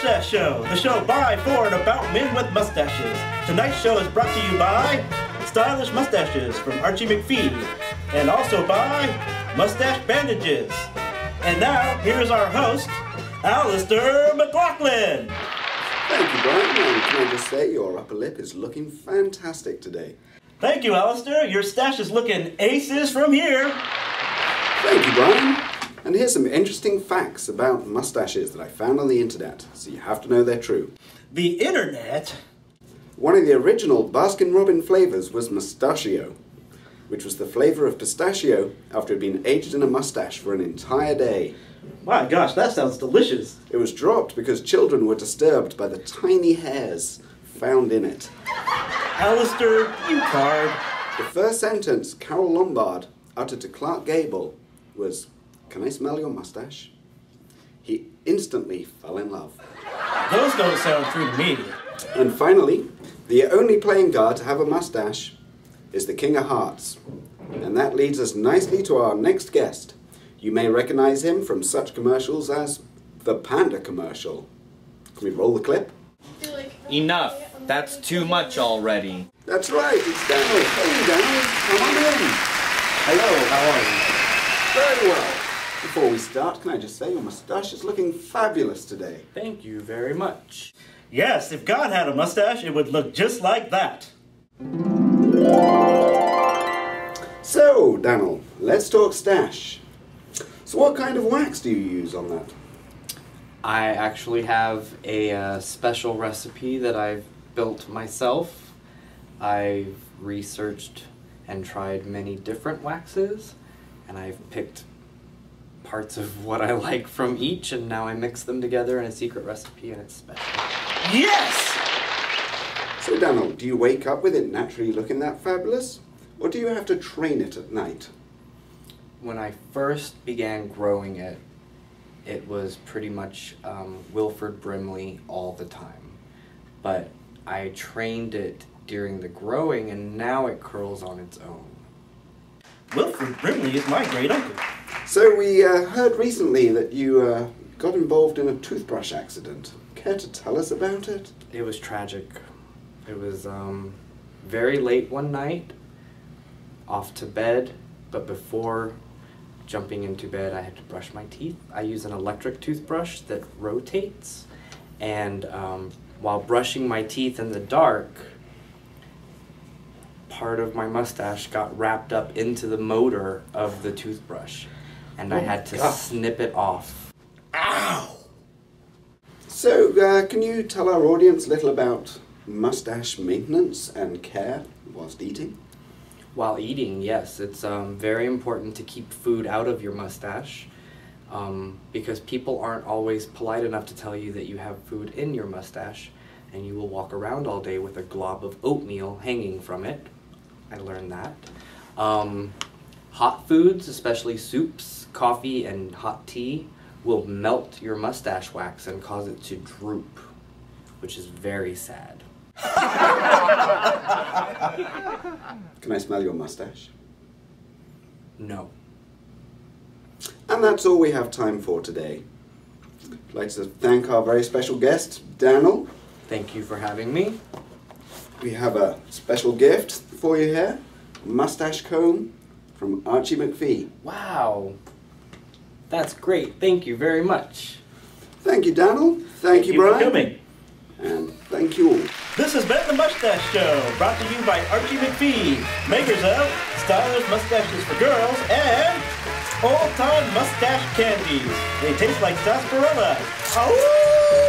Mustache Show, the show by, for, and about men with mustaches. Tonight's show is brought to you by Stylish Mustaches from Archie McPhee, and also by Mustache Bandages. And now, here's our host, Alistair McLaughlin. Thank you, Brian, and can I just say your upper lip is looking fantastic today. Thank you, Alistair. Your stash is looking aces from here. Thank you, Brian. And here's some interesting facts about mustaches that I found on the internet, so you have to know they're true. The internet? One of the original Baskin-Robbins flavors was mustachio, which was the flavor of pistachio after it had been aged in a mustache for an entire day. My gosh, that sounds delicious. It was dropped because children were disturbed by the tiny hairs found in it. Alistair, you card. The first sentence Carol Lombard uttered to Clark Gable was, "Can I smell your mustache?" He instantly fell in love. Those don't sound true to me. And finally, the only playing card to have a mustache is the King of Hearts. And that leads us nicely to our next guest. You may recognize him from such commercials as the Panda commercial. Can we roll the clip? Enough. That's too much already. That's right, it's Daniel. Hey Daniel, come on in. Hello, how are you? Very well. Before we start, can I just say your mustache is looking fabulous today. Thank you very much. Yes, if God had a mustache, it would look just like that. So, Daniel, let's talk stash. So what kind of wax do you use on that? I actually have a special recipe that I've built myself. I've researched and tried many different waxes, and I've picked parts of what I like from each, and now I mix them together in a secret recipe, and it's special. Yes! So Daniel, do you wake up with it naturally looking that fabulous? Or do you have to train it at night? When I first began growing it, it was pretty much Wilford Brimley all the time. But I trained it during the growing, and now it curls on its own. Wilford Brimley is my great uncle. So we heard recently that you got involved in a toothbrush accident. Care to tell us about it? It was tragic. It was very late one night, off to bed, but before jumping into bed I had to brush my teeth. I use an electric toothbrush that rotates, and while brushing my teeth in the dark, part of my mustache got wrapped up into the motor of the toothbrush, and I had to snip it off. Ow! So can you tell our audience a little about mustache maintenance and care whilst eating? While eating, yes, it's very important to keep food out of your mustache because people aren't always polite enough to tell you that you have food in your mustache, and you will walk around all day with a glob of oatmeal hanging from it. I learned that. Hot foods, especially soups, coffee, and hot tea, will melt your mustache wax and cause it to droop, which is very sad. Can I smell your mustache? No. And that's all we have time for today. I'd like to thank our very special guest, Daniel. Thank you for having me. We have a special gift for you here, a mustache comb from Archie McPhee. Wow. That's great. Thank you very much. Thank you, Daniel. Thank you, Brian. for coming. And thank you all. This has been the Mustache Show, brought to you by Archie McPhee, makers of stylish mustaches for girls and old-time mustache candies. They taste like sarsaparilla. Ow!